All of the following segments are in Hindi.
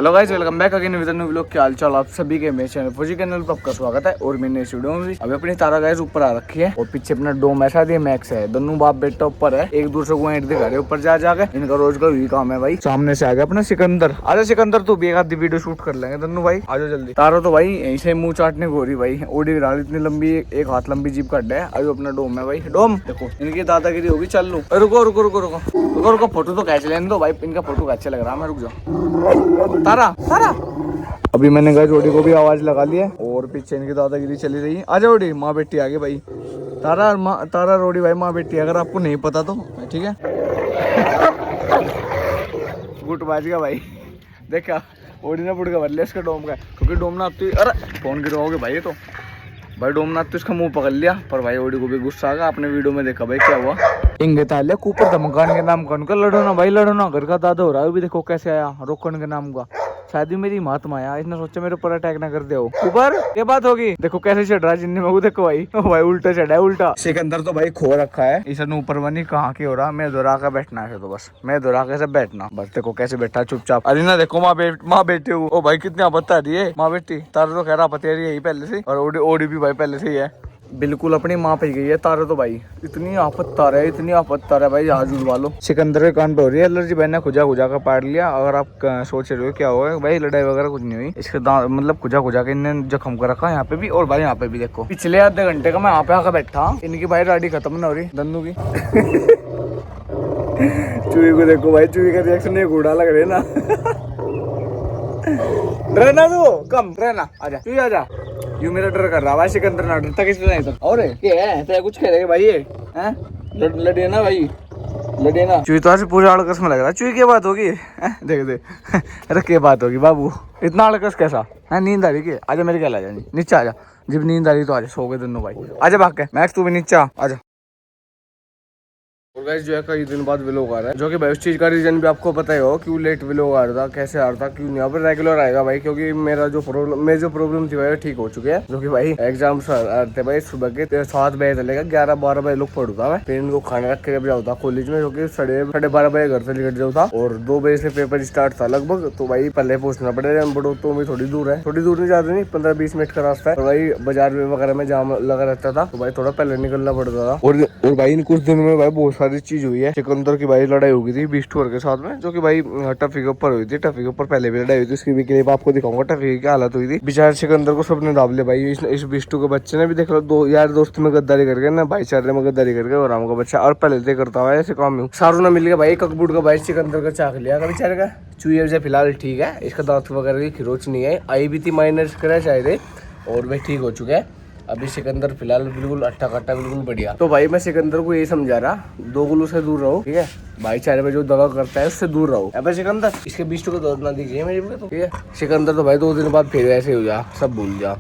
Hello guys, welcome back again with new vlog. क्या हाल चाल आप सभी के मेरे चैनल फौजी चैनल पर आपका स्वागत है। और मैंने इस वीडियो में भी अभी अपनी तारा गाइस ऊपर आ रखी है और पीछे अपना डोम ऐसा दिया मैक्स है। दोनों बाप बेटा ऊपर है, एक दूसरे को एंड दिखा रहे ऊपर जा जाके। इनका रोज का यही काम है भाई। सामने से आ गया अपना सिकंदर। अरे सिकंदर तू भी एक आधी वीडियो शूट कर लेंगे दोनों भाई, आ जाओ जल्दी। तारा तो भाई यहीं से मुंह चाटने को हो रही भाई। ओडी डाल इतनी लंबी, एक हाथ लंबी जीप कट है। अभी अपना डोम है भाई। डोम देखो इनकी दादागिरी होगी। चल लू, रुको रुको रुको रुको रुको रुको, फोटो तो कैच लेने दो भाई। इनका फोटो अच्छा लग रहा है। मैं रुक जाओ। तारा तारा अभी मैंने गाइस ओडी को भी आवाज लगा ली है और पीछे इनकी दादागिरी चली रही है। आजा ओडी, माँ बेटी आगे भाई। तारा रोडी भाई माँ बेटी, अगर आपको नहीं पता तो ठीक है। गुट बाज गया भाई। देखा ओडी ने बुड़का भर लिया इसका डोम का, क्योंकि डोम ना तो अरे फोन गिरवाओगे भाई। तो भाई डोम ना तो इसका मुंह पकड़ लिया, पर भाई ओडी को भी गुस्सा आ गया। आपने वीडियो में देखा भाई क्या हुआ। इंगे ताले ऊपर धमकान के नाम कौन का लड़ो ना भाई, लड़ो ना। घर का दादा हो रहा है भी, देखो कैसे आया रोकन के नाम का। शायद ही मेरी महात्मा आया, इसने सोचा मेरे ऊपर अटैक ना कर दे। ऊपर क्या बात होगी, देखो कैसे चढ़ रहा है जिन्ने में। देखो भाई भाई उल्टा चढ़ा है, उल्टा। सिकंदर तो भाई खो रखा है। इसने ऊपर बनी कहाँ की हो रहा। मैं दोरा के बैठना है, तो बस मैं दोरा के सब बैठना बस। देखो कैसे बैठा चुपचाप। अरे ना देखो माँ बेटे हूँ। ओ भाई कितनी आपत्ता रही है माँ बेटी। तारा तो कह रहा आपत्ति रही है पहले से, और ओडी भी भाई पहले से ही है। बिल्कुल अपनी माँ पे गई है तारा तो भाई। इतनी आफत तारा है, इतनी आफत तारा है भाई, जहाज जुड़वा लो। सिकंदर के कान पे हो रही है एलर्जी। भाई ने खुजा का पाड़ लिया। अगर आप सोच रहे हो क्या होगा भाई, लड़ाई वगैरह कुछ नहीं हुई। इसके दांत मतलब खुजा के इन्हें जख्म कर रखा है यहाँ पे भी, और भाई यहाँ पे भी देखो। पिछले आधे घंटे का मैं यहाँ पे आकर बैठा। इनकी भाई राडी खत्म ना हो रही दन्नू की। चूही को देखो भाई, चूही का रिएक्शन एक घोड़ा लग रहे ना। रहना तू कम रहना, आजा चूही आजा। यू मेरा डर कर रहा भाई। सिकंदर ना डरता किसी नहीं था। और क्या है तो कुछ कह रहे भाई, ये हैं लड़े ना भाई, लड़े ना। चूही तो आज पूरा अड़कस में लग रहा है। चूही की बात होगी देख दे। अरे क्या बात होगी बाबू, इतना अड़कस कैसा है। नींद आ रही की? आजा मेरे क्या, आजा नीचे आजा। जब नींद आ रही तो आजा, सो गए दोनों भाई। आजा भाग के। मैक्स तू भी नीचे आजा। और गाइस जो है कई दिन बाद व्लॉग आ रहा है, जो कि भाई उस चीज का रीजन भी आपको पता ही हो, क्यों लेट व्लॉग आ रहा था, कैसे आ रहा था, क्यों नहीं। अब रेगुलर आएगा भाई, क्योंकि मेरा जो प्रॉब्लम थी भाई ठीक हो चुके हैं। जो कि भाई एग्जाम थे भाई सुबह के 7 बजे चलेगा, 11-12 बजे लोग पढ़ता है। फिर इनको खाना रख के जब जाता कॉलेज में, जो कि 12:30 बजे घर से निकल जाता, और 2 बजे से पेपर स्टार्ट था लगभग। तो भाई पहले पूछना पड़ेगा। बड़ो तो भी थोड़ी दूर है, थोड़ी दूर नहीं, ज्यादा नहीं, 15-20 मिनट का रास्ता है। तो भाई बाजार वगैरह में जाम लगा रहता था, तो भाई थोड़ा पहले निकलना पड़ता था। और भाई इन कुछ दिनों में भाई बहुत सारी चीज हुई है। सिकंदर की भाई लड़ाई हो गई थी बिस्टूर के साथ में, जो कि भाई टफी के ऊपर हुई थी। टफी के ऊपर पहले भी लड़ाई हुई थी, उसकी भी क्लिप आपको दिखाऊंगा। टफी की क्या हालत हुई थी। बेचारे सिकंदर को सबने दाब लिया भाई। इस बिस्टू के बच्चे ने भी देख लो, 2 यार दोस्त में गद्दारी करके ना, भाईचारे में गद्दारी करके। और राम का बच्चा और पहले से करता हुआ ऐसे काम में सारू ना मिल गया भाई। ककबूट का भाई सिकंदर का चाक लिया बेचारे का। चूहे से फिलहाल ठीक है, इसका दांत वगैरह की खिरोच नहीं है। आई भी थी माइनर क्रैच आए थे, और भाई ठीक हो चुके हैं। अभी सिकंदर फिलहाल बिल्कुल अट्ठा कट्टा बिल्कुल बढ़िया। तो भाई मैं सिकंदर को यही समझा रहा, दो गुलू से दूर रहो, ठीक है। भाईचारे में जो दगा करता है उससे दूर रहो। अब सिकंदर इसके बीच को दर्द ना दीजिए मेरे को, ठीक है। सिकंदर तो भाई 2 दिन बाद फिर ऐसे हो जा, सब भूल जा।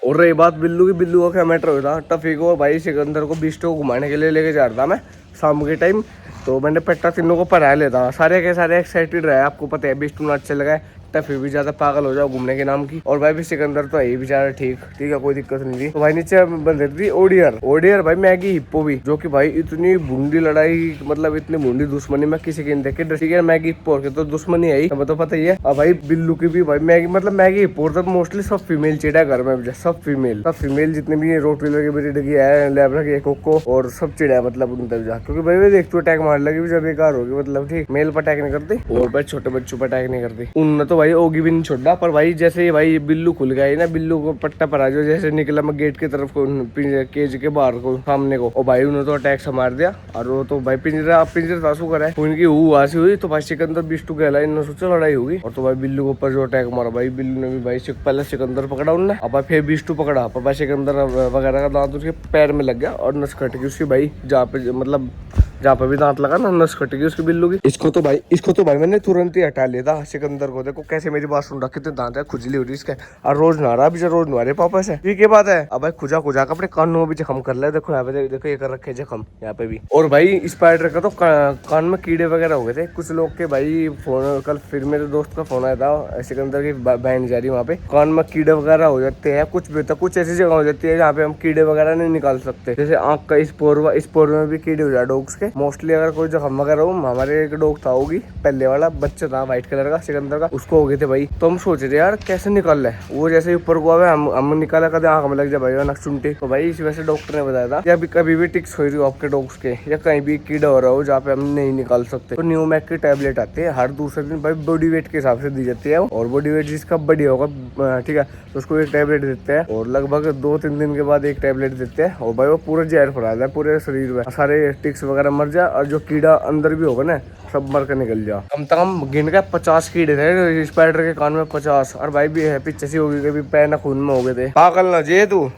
और रही बात बिल्लू की, बिल्लू का क्या मैटर हुआ था। टफी को भाई सिकंदर को बिस्टू को घुमाने के लिए लेके जा रहा था मैं शाम के टाइम। तो मैंने पेट्टा तीनों को पढ़ा लेता, सारे के सारे एक्साइटेड रहे। आपको पता है बिस्टू ना अच्छे लगा, फिर भी ज्यादा पागल हो जाओ घूमने के नाम की। और भाई भी सिकंदर तो है बेचारा ठीक है, कोई दिक्कत नहीं थी। तो भाई नीचे बन रही थी ओडियर भाई मैगी हिप्पो भी, जो कि भाई इतनी बूंदी लड़ाई, मतलब इतनी बूंदी दुश्मनी में किसी की नहीं देखी। ठीक है मैगी हिप्पो के तो दुश्मनी है, तो पता ही है। अब भाई बिल्लू की भी भाई मैगी, मतलब मैगी हिप्पो तो मोस्टली सब फीमेल चिड़ा घर में, सब फीमेल जितने भी रोटवीलर की ब्रीड की है, लैब्रा की कोको, और सब चिड़ा है मतलब उन तक जा। क्योंकि भाई देख तू अटैक मार लगी जब बेकार होगी, मतलब ठीक मेल पर अटैक नहीं करती, और भाई छोटे बच्चों पर अटैक नहीं करती। उन तो भाई ओगी भी नहीं छोड़ा। पर भाई जैसे ही भाई बिल्लू खुल गया ना, बिल्लू को पट्टा पर आ जो जैसे निकला मैं गेट की तरफ को, केज के बाहर को सामने को, और भाई उन्होंने तो अटैक से मार दिया। और वो तो भाई पिंजरा तासू करा है, उनकी हुआसी हुई। तो भाई सिकंदर बिस्टू कहला, इन्होंने सोचा लड़ाई होगी, और तो भाई बिल्लू के ऊपर जो अटैक मारा भाई, बिल्लू ने भी भाई पहले सिकंदर पकड़ा उनने, अब भाई फिर बिस्टू पकड़ा। पर भाई सिकंदर वगैरह का दांत उसके पैर में लग गया, और नस कट गई उसकी भाई, जहाँ पे भी दांत लगा ना, नस कट गई उसकी बिल्लू की। इसको तो भाई मैंने तुरंत ही हटा लिया था। सिकंदर को देखो कैसे मेरी बात सुन रहा, कितने दांत है, खुजली हो रही इसके, और रोज नहा रहा, अभी रोज नहा रहे पापा से। ठीक है बात है। अब भाई खुजा का अपने कानों में भी जख्म कर ले। देखो यहाँ पे, देखो ये कर रखे जख्म यहाँ पे भी। और भाई स्पाइडर का तो कान में कीड़े वगैरह हो गए थे कुछ लोग के भाई। फोन कल फिर मेरे दोस्त का फोन आया था, सिकंदर की बहन जा रही, वहाँ पे कान में कीड़े वगैरह हो जाते हैं। कुछ ऐसी जगह हो जाती है जहाँ पे हम कीड़े वगैरह नहीं निकाल सकते, जैसे आँख का इस पोर में भी कीड़े हो जाए डॉग्स के, मोस्टली अगर कोई जख्म वगैरह हो, हमारे एक डॉग था होगी पहले वाला बच्चा था व्हाइट कलर का सिकंदर का, उसको हो गए थे भाई। तो हम सोच रहे यार कैसे निकल रहे, वो जैसे ऊपर को आवे हम निकाला कदे आंख में लग जाए भाई नक्सुंटी। तो भाई इस वजह से डॉक्टर ने बताया था कि कभी भी टिक्स हो रही हो आपके डॉग्स के या कहीं भी कीड़ा हो रहा हो जहाँ पे हम नहीं निकाल सकते, तो न्यूमैक की टैबलेट आती है हर दूसरे दिन भाई, बॉडी वेट के हिसाब से दी जाती है और बॉडी वेट जिसका बढ़िया होगा ठीक है तो उसको एक टैबलेट देते हैं और लगभग 2-3 दिन के बाद एक टैबलेट देते हैं और भाई वो पूरा जहर फैलाता है पूरे शरीर में, सारे टिक्स वगैरह मर जाए और जो कीड़ा अंदर भी होगा ना सब मर कर निकल जा। कम से कम गिन के 50 कीड़े थे स्पाइडर के कान में 50, और भाई भी है पीछे से हो गई कभी पैर ना खून में हो गए थे। पागल ना जे तू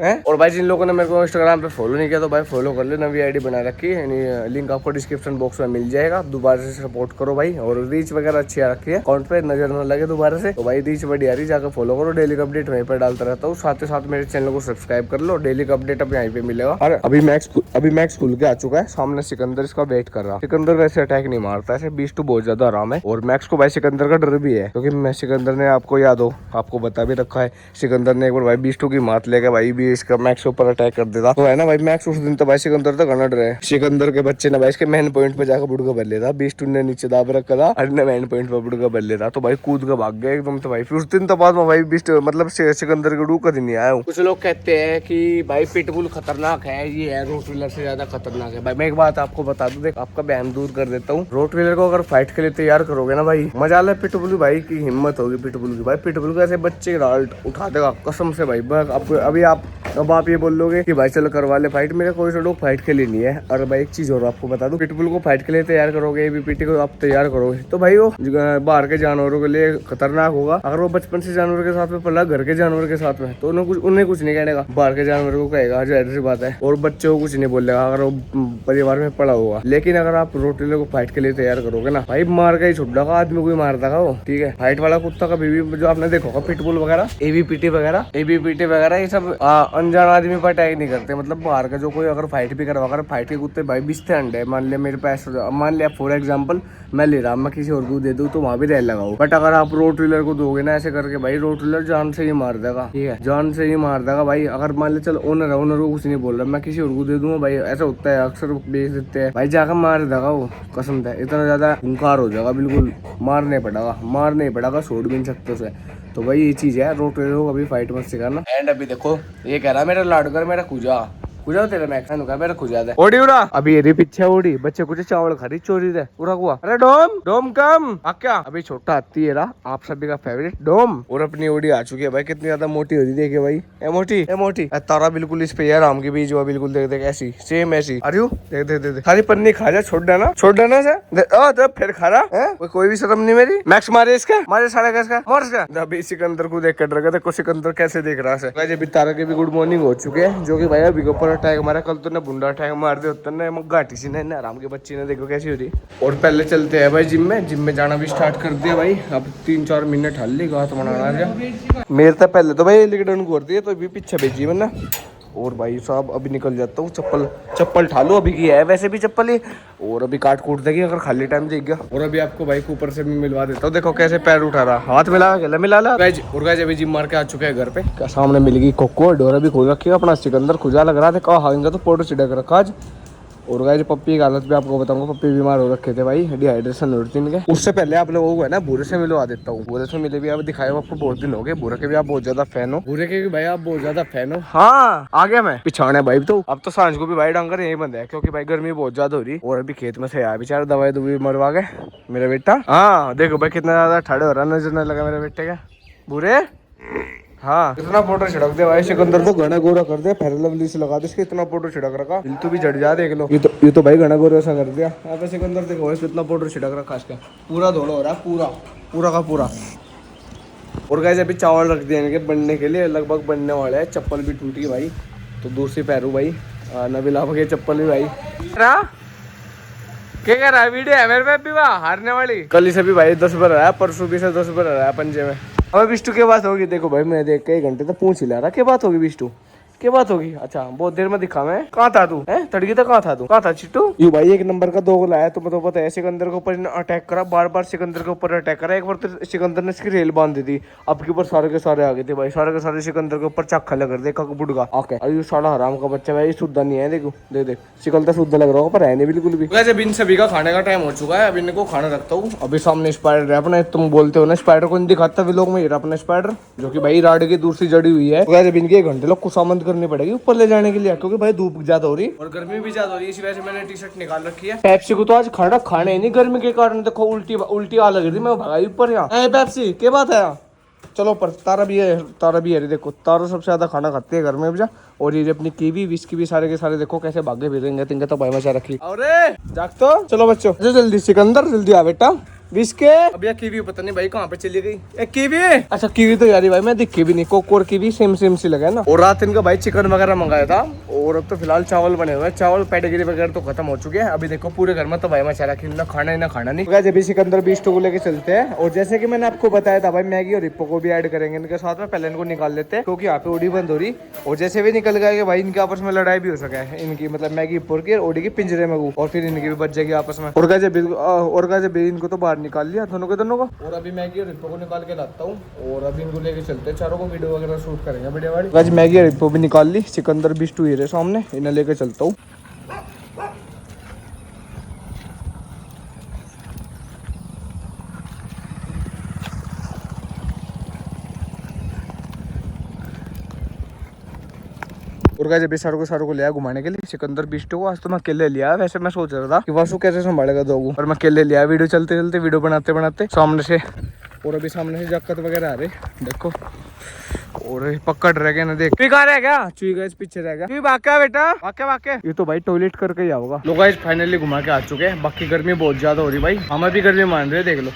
है। और भाई जिन लोगों ने मेरे को इंस्टाग्राम पे फॉलो नहीं किया तो भाई फॉलो कर ले, नवी आईडी बना रखी है, लिंक आपको डिस्क्रिप्शन बॉक्स में मिल जाएगा। दोबारा से सपोर्ट करो भाई, और रीच वगैरह अच्छी आ रखी है, अकाउंट पे नजर न लगे दोबारा से, तो भाई रीच बढ़िया रही, जाकर फॉलो करो। डेली का अपडेट वहीं पर डालता रहता हूँ, साथ ही साथ मेरे चैनल को सब्सक्राइब कर लो, डेली का अपडेट अब यहीं पे मिलेगा। और अभी मैक्स खुल के आ चुका है, सामने सिकंदर इसका वेट कर रहा। सिकंदर वैसे अटैक नहीं मारता है, बीस टू बहुत ज्यादा आराम है, और मैक्स को भाई सिकंदर का डर भी है, क्योंकि मैं सिकंदर ने आपको याद हो आपको बता भी रखा है, सिकंदर ने एक बार भाई 20 की मात लेके भाई भी इसका मैक्स ऊपर अटैक कर देता, तो है ना भाई मैक्स उस दिन तो भाई सिकंदर तो घना डरे। सिकंदर के बच्चे ने भाई इसके मेन पॉइंट पे जाकर बुड़का भर लेता, 20 ने नीचे दाब रखा था, हर ने मेन पॉइंट पे बुड़का भर लेता, तो भाई कूद का भाग गया एकदम। तो भाई फिर उस दिन तो बाद में भाई 20 मतलब सिकंदर के डू कभी नहीं आया हूँ। कुछ लोग कहते हैं कि भाई पिटबुल खतरनाक है, ये है रोटवीलर से ज्यादा खतरनाक है। भाई मैं एक बात आपको बता दूं, देख आपका बहन दूर कर देता हूँ, रोटवीलर को अगर फाइट के लिए तैयार करोगे ना भाई मजा ले, पिटबुल भाई की हिम्मत होगी पिटबुल की, भाई पिटबुल को ऐसे बच्चे उठा देगा कसम से भाई। अभी आप ये बोल लोगे कि भाई चलो करवा ले फाइट, मेरे कोई से लोग फाइट के लिए नहीं है। और भाई एक चीज और आपको बता दूं, पिटबुल को फाइट के लिए तैयार करोगे, एबीपीटी को आप तैयार करोगे तो भाई वो बाहर के जानवरों के लिए खतरनाक होगा। अगर वो बचपन से जानवर के साथ में पला, घर के जानवर के साथ में, तो उन्हें कुछ नहीं कहने का, बाहर के जानवर को कहेगा, जाहिर सी बात है, और बच्चों को कुछ नहीं बोलेगा अगर वो परिवार में पड़ा होगा। लेकिन अगर आप रोटवीलर को फाइट के लिए तैयार करोगे ना भाई, मार का ही छुट देगा, आदमी को ही मार देगा वो, ठीक है। फाइट वाला कुत्ता कभी भी जो आपने देखा होगा पिटबुल वगैरह, एबीपीटी वगैरह ये सब अनजान आदमी पर अटैक नहीं करते। मतलब बाहर का जो कोई अगर फाइट भी करवा कर, फाइट के कुत्ते भाई बिस्ते अंडे, मान लिया मेरे पास, मान लिया फॉर एग्जांपल मैं ले रहा, मैं किसी और को दे दूं तो वहां भी रेल लगाओ, बट अगर आप रोटवीलर को दोगे ना ऐसे करके भाई, रोटवीलर जान से ही मार देगा, ठीक है, जान से ही मार देगा भाई। अगर मान लिया चलो ओनर को कुछ नहीं बोल रहा, मैं किसी और को दे दूंगा भाई, ऐसा होता है अक्सर बेच देते हैं भाई, जाकर मार देगा वो, कसम है इतना ज्यादा हुंकार हो जाएगा, बिल्कुल मार नहीं पड़ेगा, छोड़ भी नहीं सकते उसे। तो भाई ये चीज है, रोटवीलर को कभी फाइट मत सिखाना। एंड अभी देखो ये कह रहा मेरा लाडकर मेरा खुजा तेरा मैक्स मेरा खुजा दे ओडी उड़ा, अभी ये पीछे ओडी बच्चे कुछ चावल खरी चोरी दे पूरा हुआ। अरे डोम कम क्या अभी छोटा हाथी है रहा आप सभी का फेवरेट डोम, और अपनी ओडी आ चुकी है भाई, कितनी ज्यादा मोटी हो रही देखे भाई, ए मोटी तारा बिल्कुल इस पे यार आम के बीच हुआ बिल्कुल, देख ऐसी सेम ऐसी। अरे देख सारी पन्नी खा जा, छोड़ देना से फिर खा रहा है, कोई भी शर्म नहीं मेरी। मैक्स मारे इसका, मारे साढ़े का मार इसका। अभी सिकंदर को देख कर रखा, देखो सिकंदर कैसे देख रहा है। अभी तारा के भी गुड मॉर्निंग हो चुके हैं, जो कि भाई अभी ऊपर अटैक मारा, कल तो ने बुंडा अटैक मार दिया होता ने घाटी सी ने आराम के बच्ची ने, देखो कैसी हो रही। और पहले चलते हैं भाई जिम में जाना भी स्टार्ट कर दिया भाई, अब 3-4 मिनट हल ली गात बनाना मेरे तो पहले तो भाई लिकड़न कर दिया, तो अभी पीछे भेजी मैंने। और भाई साहब अभी निकल जाता हूँ, चप्पल ठालो अभी की है वैसे भी चप्पल ही, और अभी काट कूट देगी अगर खाली टाइम देख गया। और अभी आपको भाई को ऊपर से भी मिलवा देता हूँ, देखो कैसे पैर उठा रहा, हाथ मिला गाइस। और गाइस अभी जिम मार के आ चुके हैं घर पे, सामने मिल गई कोको, डोर अभी खोल रखी है, अपना सिकंदर खुजा लग रहा था, कहा हाएंगे तो फोटो छिड़क रखा आज। और गाइस पप्पी की हालत भी आपको बताऊंगा, पप्पी बीमार हो रखे थे भाई, डिहाइड्रेशन हो रही थी इनके। उससे पहले आप लोगों को है ना भूरे से मिलवा देता हूँ, भूरे से मिले भी आप दिखाए आपको बहुत दिन हो गए, भूरे के भी आप बहुत ज्यादा फैन हो, भूरे के भी भाई आप बहुत ज्यादा फैन हो। हाँ आ गया मैं पिछाने भाई, तो अब तो सांझ को भी भाई डांगर यही बंद है, क्योंकि भाई गर्मी बहुत ज्यादा हो रही, और अभी खेत में से आया बेचारा, दवाई दुबई मरवा के मेरा बेटा। हाँ देखो भाई कितना ज्यादा ठंडे हो रहा, नजर न लगा मेरे बेटे का भूरे। हाँ कितना पाउडर छिड़क दे भाई, सिकंदर तो घना गोरा कर दे, फेयर लवली से लगा दे इसके, इतना पाउडर छिड़क रखा, दिल तो भी जड़ जा देख लो। ये तो भाई घना गोरा सा कर दिया। अब सिकंदर देखो कितना पाउडर छिड़क रखा इसका, पूरा धोड़ा हो रहा है, पूरा का पूरा। और गाइस अभी चावल रख दिए इनके बनने के लिए, लगभग बनने वाले हैं। चप्पल भी टूटी भाई, तो दूर से पैरू भाई, नबीला के चप्पल भी भाई। क्या कह रहा है वीडियो है मेरे पे भी वाह हारने वाली, कल से भी भाई 10 बार रहा है, परसों भी से 10 बार रहा है पंजे में। अब बिष्टू के बात होगी, देखो भाई मैं देख के 1 घंटे तो पूछ ही ला रहा, क्या बात होगी बिष्टू, क्या बात होगी? अच्छा बहुत देर में दिखा मैं। कहाँ था तू? है तड़की तो कहाँ था तू? कहाँ था चिट्टू? यू भाई एक नंबर का दोग लाया, तुम्हें तो पता है। सिकंदर के ऊपर अटैक करा, बार बार सिकंदर के ऊपर अटैक करा। एक बार तो सिकंदर ने इसकी रेल बांध दी थी, अब के ऊपर सारे के सारे आ गए थे भाई। सारे के सारे सिकंदर के ऊपर चक्का लग रहे थे बुढ़गा आके। अरे साला हराम का बच्चा भाई, शुद्ध नहीं है। देखो देख देख सिकंदर शुद्ध लग रहा होगा पर है नहीं बिल्कुल भी। वैसे बिन सभी का खाने का टाइम हो चुका है, अभी इनको खाना रखता हूँ। अभी सामने स्पाइडर है अपना, तुम बोलते हो ना स्पाइडर को नहीं दिखाता भी लोग में, अपना स्पाइडर जो कि भाई राड की दूर से जड़ी हुई है। वैसे बिन के 1 घंटे लोग खुशामद करनी पड़ेगी ऊपर ले जाने के लिए, क्योंकि भाई धूप ज्यादा हो रही और गर्मी भी ज्यादा हो रही है। इसी वजह से मैंने टी शर्ट निकाल रखी है। पेप्सी को तो आज खाना खाने नहीं, गर्मी के कारण देखो उल्टी उल्टी आ लग रही थी, मैं भगाई ऊपर। यहाँ पेप्सी क्या बात है? चलो पर तारा भी है, तारा भी है। देखो तारा सबसे ज्यादा खाना खाती है घर में भी। और ये अपनी कीवी विस्की भी सारे के सारे देखो कैसे भागे फिरेंगे। तिनके तो भाई मचा रखी। अरे जाग तो चलो बच्चों, जल्दी सिकंदर जल्दी आ बेटा। विस्के अब यार कीवी पता नहीं भाई कहाँ पे चली गई। एक कीवी, अच्छा कीवी तो यारी भाई मैं दिखी भी नहीं। कोक और कीवी सेम सेम सी लगा है ना। और रात इनका भाई चिकन वगैरह मंगाया था, और अब तो फिलहाल चावल बने हुए हैं। चावल पेडिग्री वगैरह तो खत्म हो चुके हैं। अभी देखो पूरे घर में तो भाई मचा रखी, ना खाना ही ना खाना नहीं। जब भी सिकंदर 20 को लेके चलते हैं। और जैसे कि मैंने आपको बताया था भाई, मैगी और रिप्पो को भी ऐड करेंगे इनके साथ में। पहले इनको निकाल लेते हैं क्योंकि यहाँ पे ओडी बंद हो रही, और जैसे भी निकल गए भाई इनके आपस में लड़ाई भी हो सका है इनकी, मतलब मैगी रिप्पो की और ओडी की पिंजरे में वो, और फिर इनकी भी बच जाएगी आपस में। और जब इनको तो बाहर निकाल लिया दोनों को। और अभी मैगी और रिप्पो को निकाल के लाता हूँ, और अभी इनको लेके चलते हैं। चारों को वीडियो वगैरह शूट करेंगे बढ़िया वाली। आज मैगी और रिप्पो भी निकाल ली, सिकंदर बिस्टू ये रहे सामने, इन्हें लेके चलता हूँ। और गाइस अभी सारों को लिया घुमाने के लिए, सिकंदर बिस्टू को। आज तो मैं अकेले लिया, वैसे मैं सोच रहा था कि वासु कैसे संभालेगा दोगो, पर मैं अकेले लिया। वीडियो चलते चलते वीडियो बनाते बनाते सामने से, और अभी सामने से जक्कत वगैरह आ रहे देखो। और पकड़ रह गए ना, देख तू कहाँ रह गया? चुई गाइस पीछे रह गया। तू वाक्या बेटा, वाक्या ये तो भाई टॉयलेट करके ही आओगा। लोग गाइस फाइनली घुमा के आ चुके हैं। बाकी गर्मी बहुत ज्यादा हो रही भाई, हमें भी गर्मी मान रहे हैं देख लो।